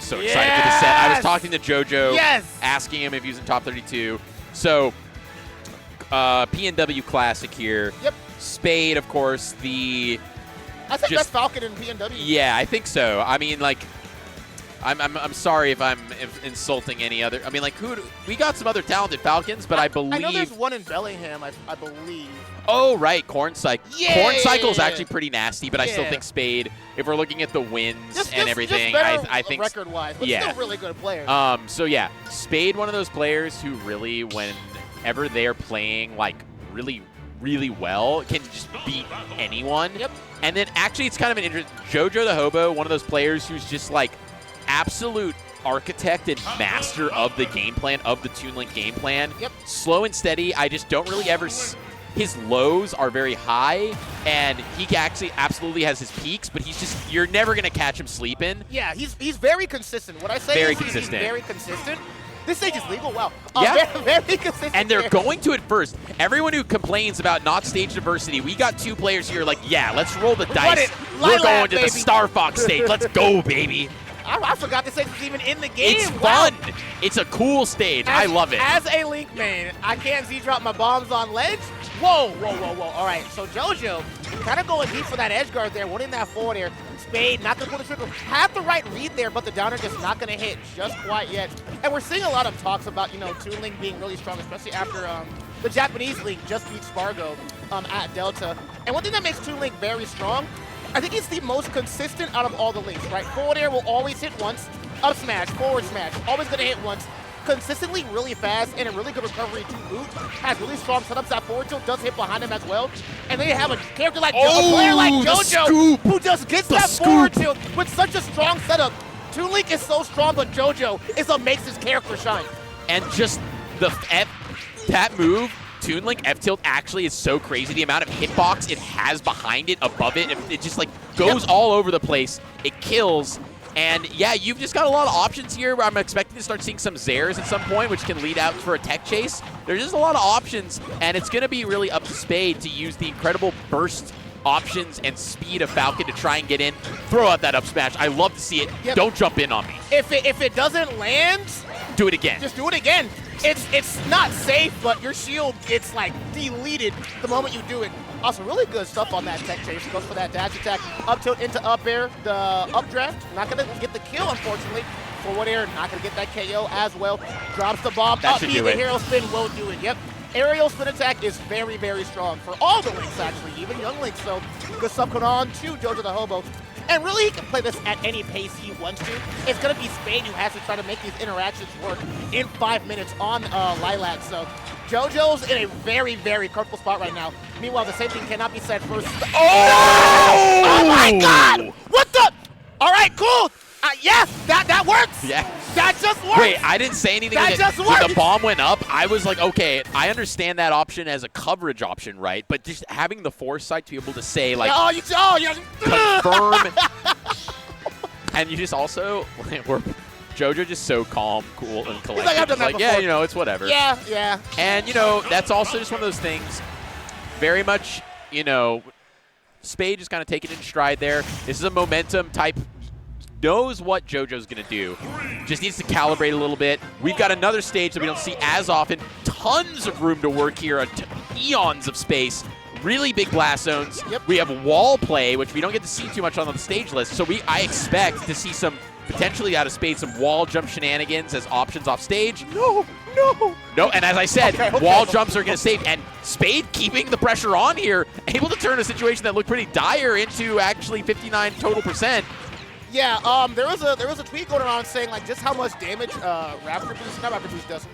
was so excited for the set. I was talking to JoJo, Yes! asking him if he was in top 32. So, PNW Classic here. Yep. Spade, of course, I think that's Falcon and PNW. Yeah, I think so. I mean, like, I'm sorry if I'm insulting any other. I mean, like, we got some other talented Falcons, but I believe. I know there's one in Bellingham, I believe. Oh, right, Corn Cycle. Yeah, Corn Cycle is actually pretty nasty, but I still Yeah. think Spade, if we're looking at the wins and everything, just better I think record-wise, but still really good players. So yeah, Spade, one of those players who really, whenever they're playing like really, really well, can just beat anyone. Yep. And then actually, it's kind of an interesting. JoJoDaHoBo, one of those players who's just like absolute architect and master of the game plan, of the Toon Link game plan. Yep. Slow and steady. I just don't really ever. His lows are very high, and he actually absolutely has his peaks, but you're never going to catch him sleeping. Yeah, he's very consistent. What I say Very is consistent. he's very consistent. This stage is legal. Wow. Yeah. Very consistent. And they're going to it first. Everyone who complains about not stage diversity, we got two players here like, yeah, let's roll the dice. We're going to the Star Fox stage. Let's go, baby. I forgot this stage was even in the game. It's Wow. fun. It's a cool stage. I love it. As a Link main, I can't Z-drop my bombs on ledge. Whoa, whoa, whoa, whoa. All right, so JoJo kind of going deep for that edge guard there, winning that forward air. Spade not going to pull the trigger. Have the right read there, but the downer just not going to hit just quite yet. And we're seeing a lot of talks about, Toon Link being really strong, especially after the Japanese league just beat Spargo at Delta. And one thing that makes Toon Link very strong, I think he's the most consistent out of all the links, right? Forward air will always hit once. Up smash, forward smash, always going to hit once. Consistently really fast and a really good recovery to boot. Has really strong setups. That forward tilt does hit behind him as well. And then you have a character like a player like JoJo who just gets that forward tilt with such a strong setup. Toon Link is so strong, but JoJo is what makes his character shine. And just that move, Toon Link F tilt actually is so crazy. The amount of hitbox it has behind it, above it, it just like goes all over the place. It kills. And yeah, you've just got a lot of options here. I'm expecting to start seeing some Zares at some point, which can lead out for a tech chase. There's just a lot of options, and it's going to be really up to Spade to use the incredible burst options and speed of Falcon to try and get in. Throw out that up smash. I love to see it. Yep. Don't jump in on me. If it doesn't land, do it again. Just do it again. It's not safe, but your shield gets like deleted the moment you do it. Also, really good stuff on that tech chase. Goes for that dash attack. Up tilt into up air. The updraft, not going to get the kill, unfortunately. Forward air, not going to get that KO as well. Drops the bomb. That up should B, do the it. hero spin will do it. Yep. Aerial spin attack is very, very strong for all the links, actually, even young links. So good stuff going on to JoJoDaHoBo. And really, he can play this at any pace he wants to. It's going to be Spade who has to try to make these interactions work in 5 minutes on Lilac. So JoJo's in a very, very comfortable spot right now. Meanwhile, the same thing cannot be said for... Oh my God! What the? All right, cool. Yeah, that works. Yeah. That just works. Wait, I didn't say anything. That just when works. the bomb went up, I was like, okay, I understand that option as a coverage option, right? But just having the foresight to be able to say, like, confirm. And you just also, JoJo just so calm, cool, and collected. I've done that like, before. yeah, it's whatever. Yeah, yeah. And, that's also just one of those things, very much, Spade just kind of taking it in stride there. This is a momentum type. Knows what JoJo's going to do. Just needs to calibrate a little bit. We've got another stage that we don't see as often. Tons of room to work here. Eons of space. Really big blast zones. Yep. We have wall play, which we don't get to see too much on the stage list. So I expect to see some, potentially out of Spade, some wall jump shenanigans as options off stage. No. No, and as I said, Okay. wall jumps are going to save. And Spade keeping the pressure on here, able to turn a situation that looked pretty dire into actually 59 total %. Yeah, there was a tweet going around saying like just how much damage Raptor Boost does.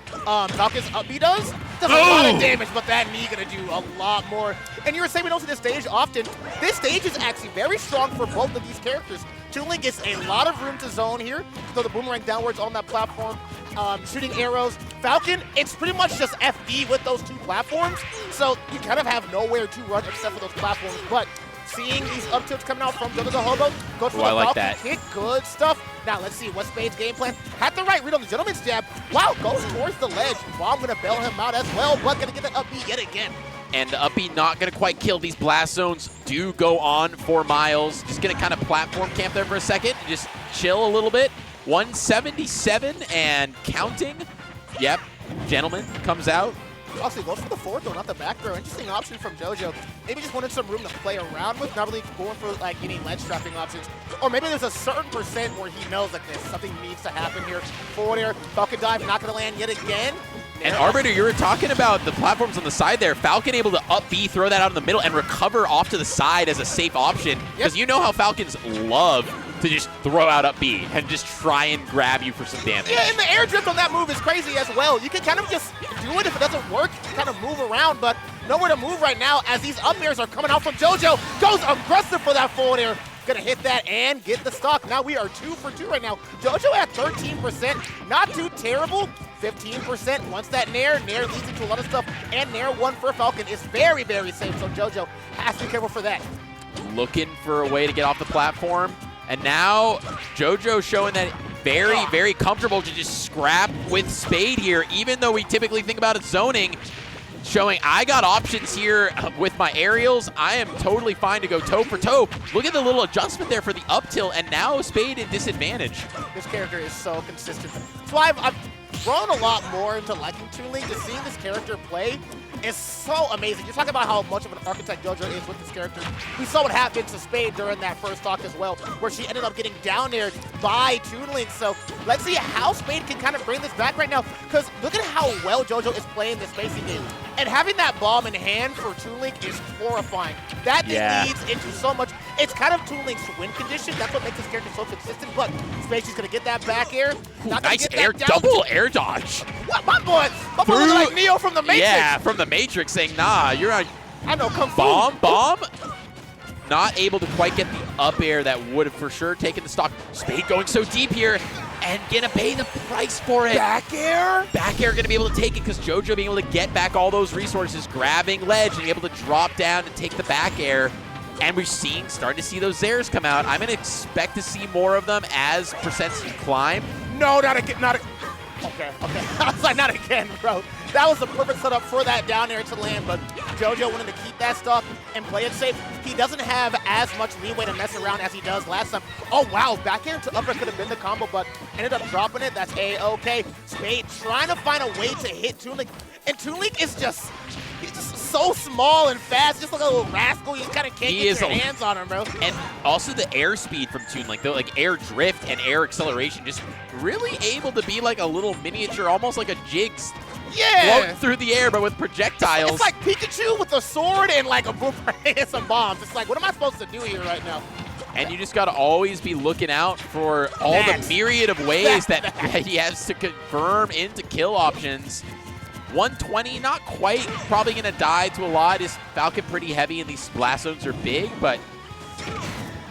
Falcon's up B does a lot of damage, but that knee gonna do a lot more. And you were saying we don't see this stage often. This stage is actually very strong for both of these characters. Toon Link gets a lot of room to zone here, throw the boomerang downwards on that platform, shooting arrows. Falcon, it's pretty much just FD with those two platforms, so you kind of have nowhere to run except for those platforms. But seeing these up tilts coming out from JoJoDaHoBo, goes for the Falcon kick, good stuff. Now let's see what Spade's game plan. Had the right read on the gentleman's jab. Wow, goes towards the ledge. Bomb gonna bail him out as well, but gonna get that up B yet again. And the up B not going to quite kill. These blast zones do go on for miles. Just going to kind of platform camp there for a second and just chill a little bit. 177 and counting. Yep, gentleman comes out. Also, he goes for the forward throw, not the back throw. Interesting option from JoJo. Maybe just wanted some room to play around with, not really going for like any ledge trapping options. Or maybe there's a certain percent where he knows like this, something needs to happen here. Forward air, Falcon dive, not going to land yet again. And Arbiter, you were talking about the platforms on the side there. Falcon able to up B, throw that out in the middle, and recover off to the side as a safe option. Because you know how Falcons love to just throw out up B and just try and grab you for some damage. Yeah, and the air drift on that move is crazy as well. You can kind of just do it if it doesn't work, kind of move around, but nowhere to move right now as these up airs are coming out from JoJo. Goes aggressive for that forward air. Gonna hit that and get the stock. Now we are 2 for 2 right now. JoJo at 13%, not too terrible. 15% once that Nair leads into a lot of stuff, and Nair 1 for Falcon is very, very safe, so JoJo has to be careful for that. Looking for a way to get off the platform, and now JoJo showing that very comfortable to just scrap with Spade here, even though we typically think about it zoning. Showing I got options here with my aerials. I am totally fine to go toe for toe. Look at the little adjustment there for the up tilt, and now Spade in disadvantage. This character is so consistent. That's why I've grown a lot more into liking Toon. Just seeing this character play is so amazing. You're talking about how much of an architect JoJo is with this character. We saw what happened to Spade during that first talk as well, where she ended up getting down there by Toon. So let's see how Spade can kind of bring this back right now, because look at how well JoJo is playing this spacing game. And having that bomb in hand for Toon is horrifying. That thing leads into so much. It's kind of Toon win condition. That's what makes this character so consistent. But Spade is going to get that back air. Nice air, double air dodge. What, my boy looks like Neo from the Matrix. Yeah, from the Matrix saying, nah, you're on. I know, Kung Fu. Bomb. Not able to quite get the up air that would have for sure taken the stock. Spade going so deep here and gonna pay the price for it. Back air? Back air gonna be able to take it because JoJo being able to get back all those resources, grabbing ledge and able to drop down and take the back air. And we're starting to see those Zairs come out. I'm gonna expect to see more of them as percents climb. No, not again, Okay. I was like, not again, bro. That was the perfect setup for that down air to land, but JoJo wanted to keep that stock and play it safe. He doesn't have as much leeway to mess around as he does last time. Oh, wow, back air to upper could have been the combo, but ended up dropping it. That's A-okay. Spade trying to find a way to hit Toon. And Toon is just so small and fast, just like a little rascal. You kind of can't get your hands on him, bro. And also the air speed from Toon, like air drift and air acceleration, just really able to be like a little miniature, almost like a Jigs. Floating through the air, but with projectiles. It's like Pikachu with a sword and like a boomerang and some bombs. It's like, what am I supposed to do here right now? And you just got to always be looking out for all the myriad of ways that he has to confirm into kill options. 120, not quite. Probably going to die to a lot. Is Falcon pretty heavy and these blast zones are big, but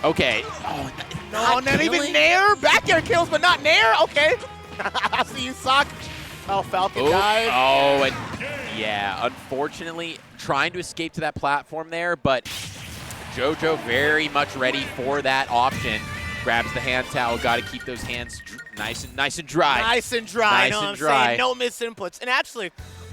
okay. Oh, not even Nair? Back air kills, but not Nair? Okay. I see you, Sock. Oh, Falcon dive. Oh, and yeah, unfortunately, trying to escape to that platform there, but JoJo very much ready for that option. Grabs the hand towel, got to keep those hands nice and dry. Nice and dry, know what I'm saying? No misinputs. And actually,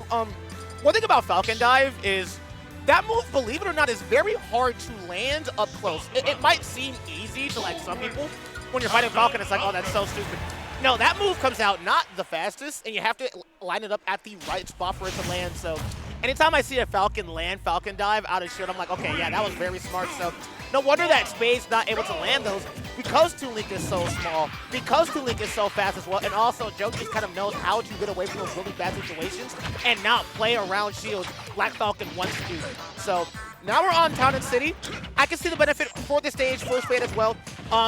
one thing about Falcon dive is that move, believe it or not, is very hard to land up close. It might seem easy to like some people. When you're fighting Falcon, it's like, oh, that's so stupid. No, that move comes out not the fastest, and you have to line it up at the right spot for it to land. So anytime I see a Falcon land Falcon dive out of shield, I'm like, okay, yeah, that was very smart. So no wonder that Spade's not able to land those because Toon is so small, because Toon is so fast as well, and also Joe just kind of knows how to get away from those really bad situations and not play around shields like Falcon wants to do. So now we're on Town and City. I can see the benefit for this stage for Spade as well.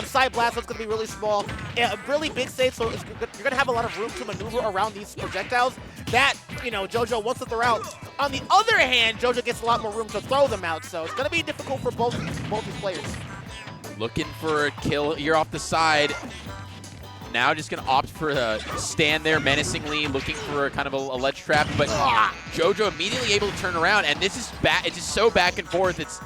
Side blast is going to be really small. A really big stage, so you're going to have a lot of room to maneuver around these projectiles that, you know, JoJo wants to throw out. On the other hand, JoJo gets a lot more room to throw them out, so it's going to be difficult for both these players. Looking for a kill here off the side. Now just going to opt for a stand there menacingly, looking for a kind of a ledge trap. But JoJo immediately able to turn around, and this is it's just so back and forth. It's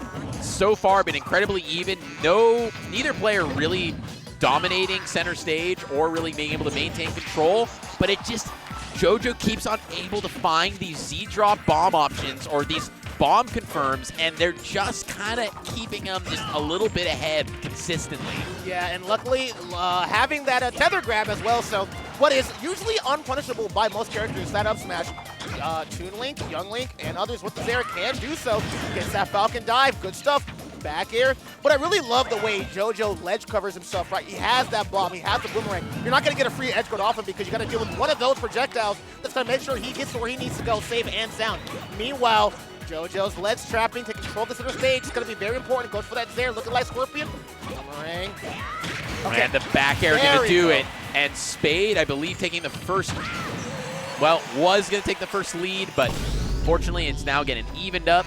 so far been incredibly even. Neither player really dominating center stage or really being able to maintain control. But JoJo keeps on able to find these Z-drop bomb options or these bomb confirms, and they're just kind of keeping them just a little bit ahead consistently. Yeah, and luckily having that tether grab as well, so what is usually unpunishable by most characters, that up smash, Toon Link, Young Link, and others with the Zera can do so. Gets that Falcon dive, good stuff. Back air. But I really love the way JoJo ledge covers himself, right? He has that bomb, he has the boomerang. You're not going to get a free edge guard off him because you got to deal with one of those projectiles that's going to make sure he gets to where he needs to go, safe and sound. Meanwhile, JoJo's ledge trapping to control the center stage. It's going to be very important. Goes for that Zera, looking like Scorpion. Boomerang. Okay. And the back air going to do it. And Spade, I believe, taking the first, well, was going to take the first lead, but fortunately it's now getting evened up.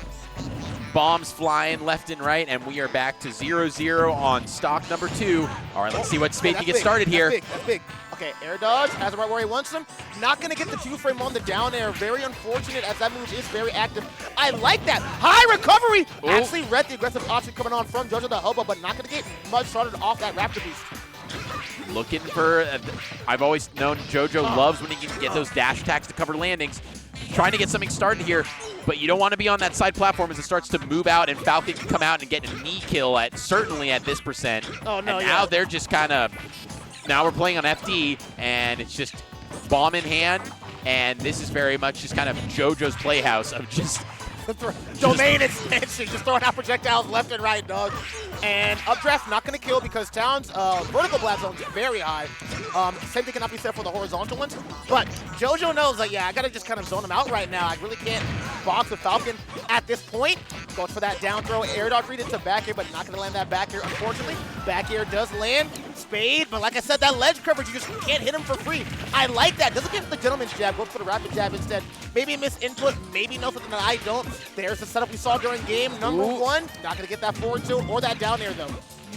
Bombs flying left and right, and we are back to 0-0 on stock number 2. All right, let's see what Spade can get started here. That's big. Okay, air dodge, has it right where he wants him. Not going to get the 2-frame on the down air. Very unfortunate as that move is very active. I like that. High recovery! Ooh. Actually read the aggressive option coming on from JoJoDaHoBo, but not going to get much started off that Raptor boost. Looking for, I've always known JoJo loves when he can get those dash attacks to cover landings. Trying to get something started here, but you don't want to be on that side platform as it starts to move out and Falcon can come out and get a knee kill certainly at this percent. Oh, no, and now they're just kind of, now we're playing on FD and it's just bomb in hand, and this is very much just kind of JoJo's playhouse of just domain expansion, just throwing out projectiles left and right, dog. And updraft not going to kill because Town's vertical blast zone is very high. Same thing cannot be said for the horizontal ones. But JoJo knows, like, yeah, I got to just kind of zone him out right now. I really can't box with Falcon at this point. Goes for that down throw, air dodge read into back air, but not going to land that back air, unfortunately. Back air does land. Spade, but like I said, that ledge coverage, you just can't hit him for free. I like that. Doesn't get the gentleman's jab, goes for the rapid jab instead. Maybe miss input, maybe know something that I don't. There's the setup we saw during game number 1. Not going to get that forward tilt or that down air, though.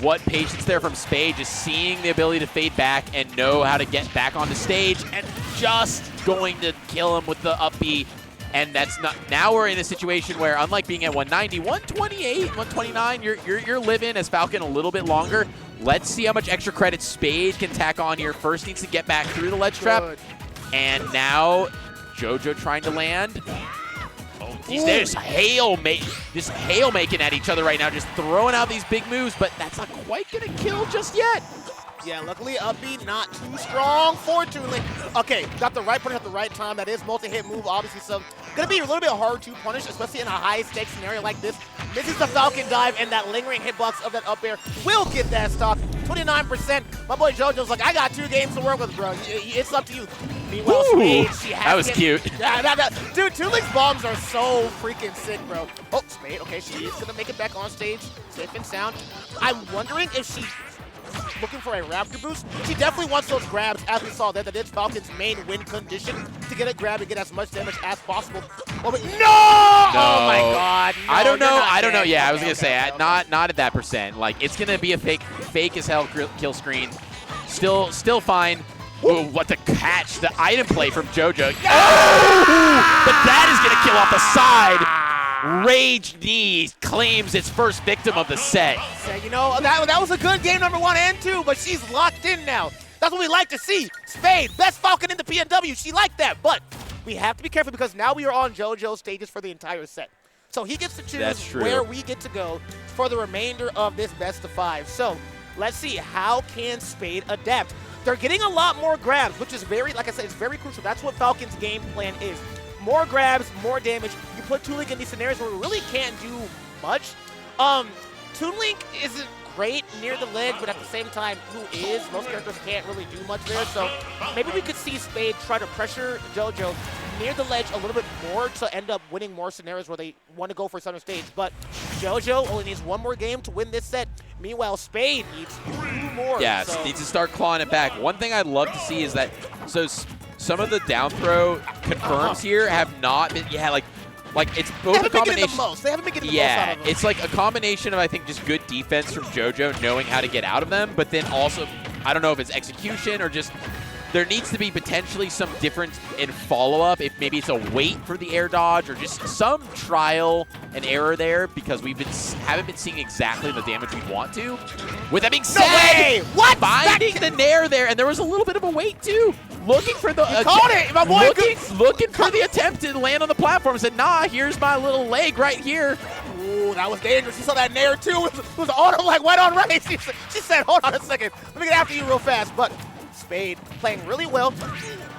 What patience there from Spade, just seeing the ability to fade back and know how to get back on the stage and just going to kill him with the up B. And that's not, now we're in a situation where, unlike being at 190, 128, 129, you're living as Falcon a little bit longer. Let's see how much extra credit Spade can tack on here. First needs to get back through the ledge trap. And now JoJo trying to land. They're just hail making at each other right now, just throwing out these big moves, but that's not quite going to kill just yet. Yeah, luckily up B not too strong for Toon Link. Okay, got the right punish at the right time. That is multi-hit move, obviously, so gonna be a little bit hard to punish, especially in a high-stakes scenario like this. Misses the Falcon dive, and that lingering hitbox of that up air will get that stock. 29%. My boy JoJo's like, I got 2 games to work with, bro. It's up to you. Meanwhile, Spade, she has that was cute. Dude, Toon Link's bombs are so freaking sick, bro. Oh, Spade, okay, she is gonna make it back on stage, safe and sound. I'm wondering if she looking for a Raptor boost. She definitely wants those grabs, as we saw there. That is Falcon's main win condition, to get a grab and get as much damage as possible. Oh, but no! Oh my God! No, I don't know. Yeah, okay, I was gonna say not at that percent. Like, it's gonna be a fake as hell kill screen. Still fine. Ooh, what the catch! The item play from JoJo. Oh! But that is gonna kill off the side. Rage Knee claims its first victim of the set. So, you know, that was a good game number 1 and 2, but she's locked in now. That's what we like to see. Spade, best Falcon in the PNW. She liked that, but we have to be careful because now we are on JoJo's stages for the entire set. So he gets to choose where we get to go for the remainder of this best of 5. So let's see, how can Spade adapt? They're getting a lot more grabs, which is very, like I said, it's very crucial. That's what Falcon's game plan is. More grabs, more damage. You put Toon Link in these scenarios where we really can't do much. Toon Link isn't great near the ledge, but at the same time, who is? Most characters can't really do much there, so maybe we could see Spade try to pressure JoJo near the ledge a little bit more to end up winning more scenarios where they want to go for center stage. But JoJo only needs 1 more game to win this set. Meanwhile, Spade needs 2 more. Yeah, so needs to start clawing it back. One thing I'd love to see is that, so some of the down throw confirms here have not been, like it's both a combination. They haven't been getting the most out of them. It's like a combination of, I think, just good defense from JoJo, knowing how to get out of them, but then also, I don't know if it's execution or just, there needs to be potentially some difference in follow-up, if maybe it's a wait for the air dodge or just some trial and error there, because haven't been seeing exactly the damage we want to. With that being said, no way! What? Finding the nair there, and there was a little bit of a wait too. Looking for the called it, my boy. Looking for the attempt to land on the platform. Said, nah, here's my little leg right here. Ooh, that was dangerous. You saw that nair too. It was auto like white on right. She said, hold on a second. Let me get after you real fast. But Spade playing really well.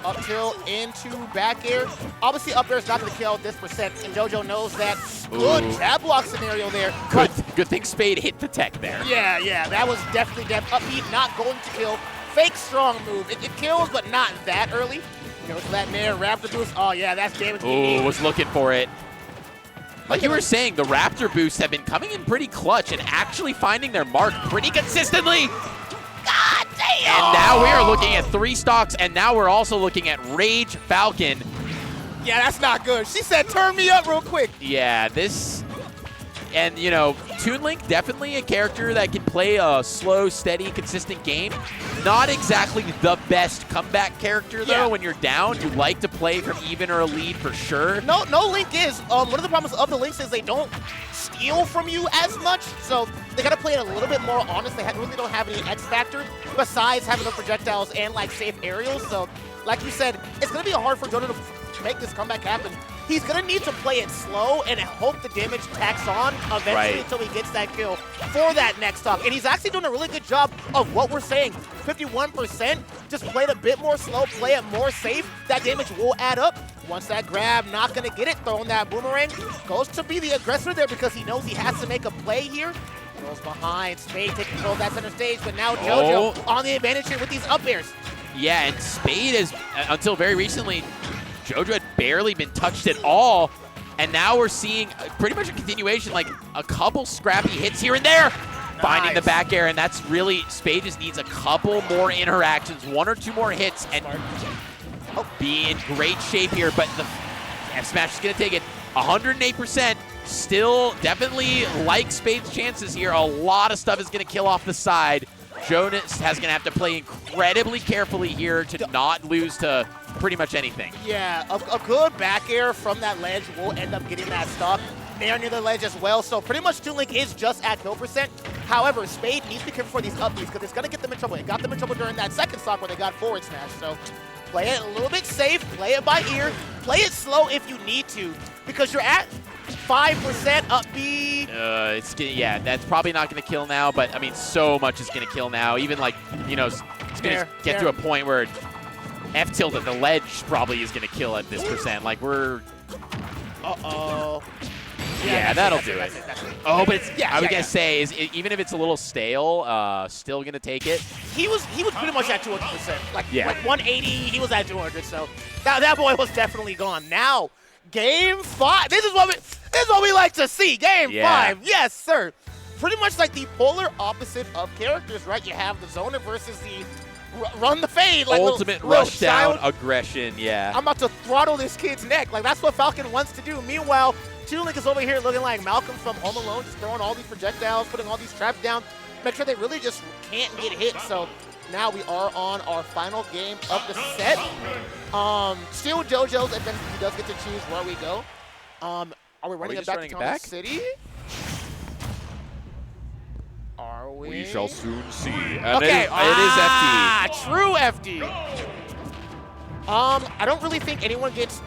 Up tilt into back air. Obviously, up air is not going to kill this percent, and JoJo knows that. Good jab block scenario there. Good thing Spade hit the tech there. Yeah, that was definitely upbeat, not going to kill. Fake strong move. It kills, but not that early. Goes for that nair, Raptor boost. Oh, yeah, that's damage. Ooh, was looking for it. Like you were saying, the Raptor boosts have been coming in pretty clutch and actually finding their mark pretty consistently. God damn! And now we are looking at 3 stocks, and now we're also looking at Rage Falcon. Yeah, that's not good. She said, turn me up real quick. Yeah, this... And, you know, Toon Link, definitely a character that can play a slow, steady, consistent game. Not exactly the best comeback character, though. Yeah. When you're down, you like to play from even or a lead for sure. No Link is. One of the problems of the Links is they don't steal from you as much, so they got to play it a little bit more honest. They really don't have any X factor besides having the projectiles and, like, safe aerials. So, like you said, it's going to be hard for JoJo to make this comeback happen. He's going to need to play it slow and hope the damage tacks on eventually until he gets that kill for that next stock. And he's actually doing a really good job of what we're saying. 51%, just play it a bit more slow, play it more safe. That damage will add up. Once that grab, not going to get it, throwing that boomerang. Goes to be the aggressor there because he knows he has to make a play here. Goes behind, Spade taking control of that center stage, but now JoJo on the advantage here with these up airs. Yeah, and Spade is, until very recently, JoJo had barely been touched at all, and now we're seeing pretty much a continuation, like a couple scrappy hits here and there, finding the back air, and that's really, Spade just needs a couple more interactions, 1 or 2 more hits, and be in great shape here, but the F smash is going to take it 108%. Still definitely like Spade's chances here. A lot of stuff is going to kill off the side. Jonas has going to have to play incredibly carefully here to not lose to pretty much anything. Yeah, a good back air from that ledge will end up getting that stock. Nair near the ledge as well, so pretty much Toon Link is just at kill percent. However, Spade needs to be careful for these up beats because it's going to get them in trouble. It got them in trouble during that second stock where they got forward smash, so play it a little bit safe, play it by ear, play it slow if you need to, because you're at 5% up B. Yeah, that's probably not going to kill now, but I mean, so much is going to kill now. Even like, you know, it's going to get to a point where F tilt at the ledge probably is going to kill at this percent. Like we're. Yeah, that'll do it. Oh, but it's, I was gonna say is even if it's a little stale, still gonna take it. He was pretty much at 200%. Like 180, he was at 200. So that boy was definitely gone. Now, game 5. This is what we like to see. Game 5. Yes, sir. Pretty much like the polar opposite of characters, right? You have the zoner versus the run the fade, like ultimate rush down aggression. Yeah. I'm about to throttle this kid's neck. Like that's what Falcon wants to do. Meanwhile, Toon Link is over here looking like Malcolm from Home Alone, just throwing all these projectiles, putting all these traps down, make sure they really just can't get hit. So now we are on our final game of the set. Still JoJo's advantage. He does get to choose where we go. Are we running it back to Town City? Are we? We shall soon see. And okay. It is FD. True FD. I don't really think anyone gets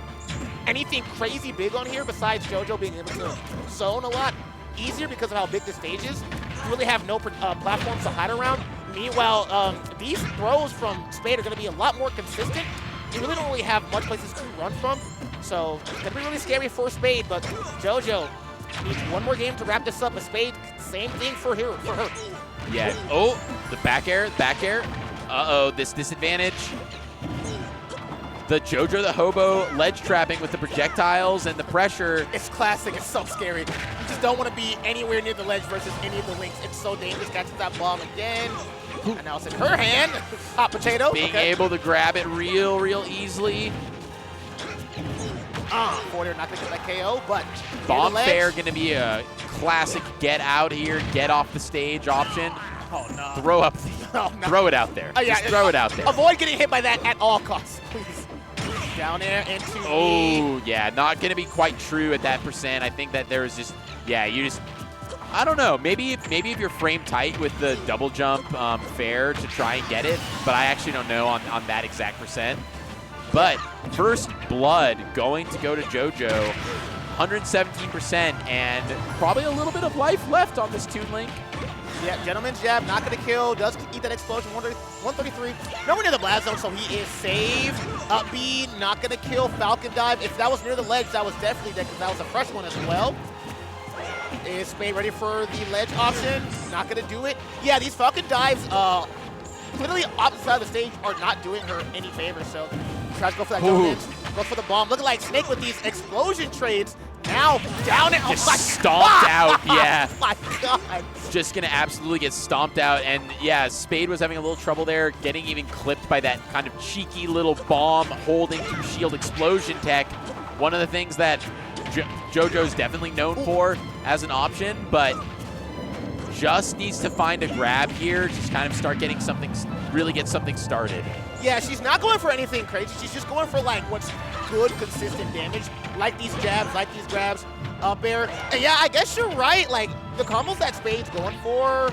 anything crazy big on here besides JoJo being able to zone a lot easier because of how big the stage is. You really have no platforms to hide around. Meanwhile, these throws from Spade are going to be a lot more consistent. You really don't really have much places to run from. So it's going to be really scary for Spade, but JoJo needs one more game to wrap this up. A Spade, same thing for her. Yeah. Oh, the back air. Uh-oh, this disadvantage. The JoJoDaHoBo ledge trapping with the projectiles and the pressure. It's classic. It's so scary. You just don't want to be anywhere near the ledge versus any of the links. It's so dangerous. Catches that bomb again. And now it's in her hand. Hot potato. Being able to grab it real easily. Forwarder not going to get that KO, but Bomb fair going to be a classic get out here, get off the stage option. Oh, no. Throw up. Throw it out there. Just throw it out there. Avoid getting hit by that at all costs, please. Down there into yeah, not going to be quite true at that percent. I think that there's just, you just, I don't know. Maybe if you're framed tight with the double jump fair to try and get it, but I actually don't know on that exact percent. But first blood going to go to JoJo. 117%, and probably a little bit of life left on this Toon Link. Yeah, Gentleman's Jab, not going to kill. Does eat that explosion, 133. Nowhere near the blast zone, so he is saved. Up B, not going to kill. Falcon dive. If that was near the ledge, that was definitely dead because that was a fresh one as well. Is Spade ready for the ledge option? Not going to do it. Yeah, these Falcon dives, literally opposite side of the stage, are not doing her any favors. So tries to go for that jump in, goes for the bomb. Looking like Snake with these explosion trades. Now down it. Just stomped out, yeah. Oh my God. Just gonna absolutely get stomped out, and yeah, Spade was having a little trouble there, getting even clipped by that kind of cheeky little bomb holding to shield explosion tech. One of the things that JoJo's definitely known for as an option, but just needs to find a grab here, just kind of start getting something, really get something started. Yeah, she's not going for anything crazy. She's just going for like what's good, consistent damage, like these jabs, like these grabs up air. And yeah, I guess you're right. Like the combos that Spade's going for,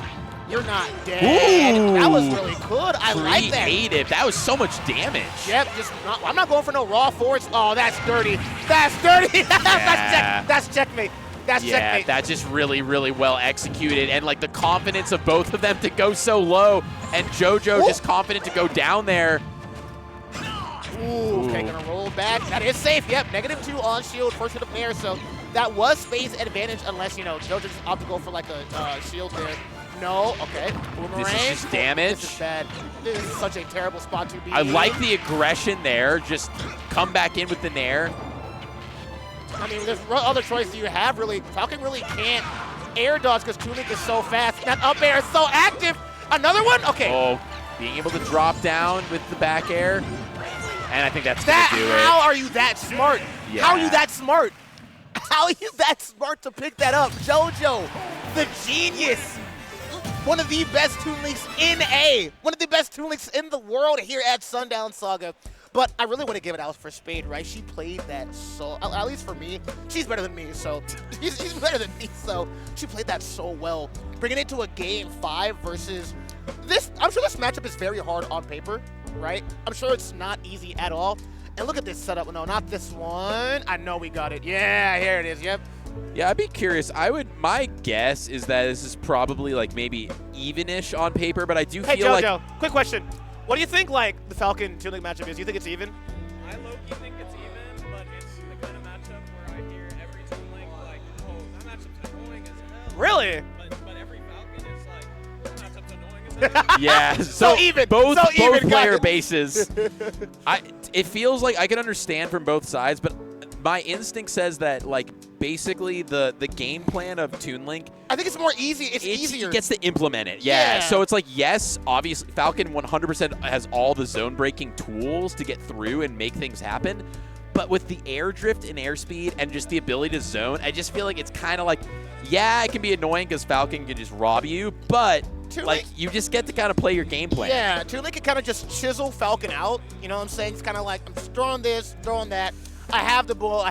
you're not dead. Ooh. That was really good. I like that. Creative. That was so much damage. Yep, just not, I'm not going for no raw force. Oh, that's dirty. That's dirty. Yeah. That's checkmate. That's checkmate. That's just really, really well executed. And like the confidence of both of them to go so low, and JoJo just confident to go down there. Ooh, okay, gonna roll back. That is safe. Yep, -2 on shield, first hit of air. So that was Spade's advantage, unless, you know, JoJo just opted to go for like a shield there. No, okay. Boomerang. This is just damage. This is bad. This is such a terrible spot to be. I like the aggression there. Just come back in with the nair. I mean, there's other choices you have, really. Falcon really can't air dodge because Toon Link is so fast. That up air is so active. Another one? Okay. Oh, being able to drop down with the back air. And I think that's going to do it. How are you that smart? Yeah. How are you that smart? How are you that smart to pick that up? JoJo, the genius. One of the best Toon Links in A. One of the best Toon Links in the world here at Sundown Saga. But I really want to give it out for Spade, right? She played that so, at least for me, she's better than me, so, she's better than me, so she played that so well. Bringing it to a game 5 versus this, I'm sure this matchup is very hard on paper, right? I'm sure it's not easy at all. And look at this setup. No, not this one. I know we got it. Yeah, here it is. Yep. Yeah, I'd be curious. My guess is that this is probably like maybe even-ish on paper, but I do feel JoJo, like... quick question. What do you think, like, the Falcon Toon Link matchup is? Do you think it's even? I low-key think it's even, but it's the kind of matchup where I hear every Toon Link like, oh, that matchup's annoying as hell. Really? But every Falcon is like, that matchup's annoying as hell. Yeah, So even. Both even, player guys. bases. It feels like I can understand from both sides, but my instinct says that, like, basically the game plan of Toon Link, I think it's more easy. It's easier. He gets to implement it. Yeah. So it's like, yes, obviously, Falcon 100% has all the zone-breaking tools to get through and make things happen. But with the air drift and airspeed and just the ability to zone, I just feel like it's kind of like, yeah, it can be annoying because Falcon can just rob you, but like you just get to kind of play your game plan. Yeah, Toon Link can kind of just chisel Falcon out. You know what I'm saying? It's kind of like, I'm just throwing this, throwing that. I have the ball.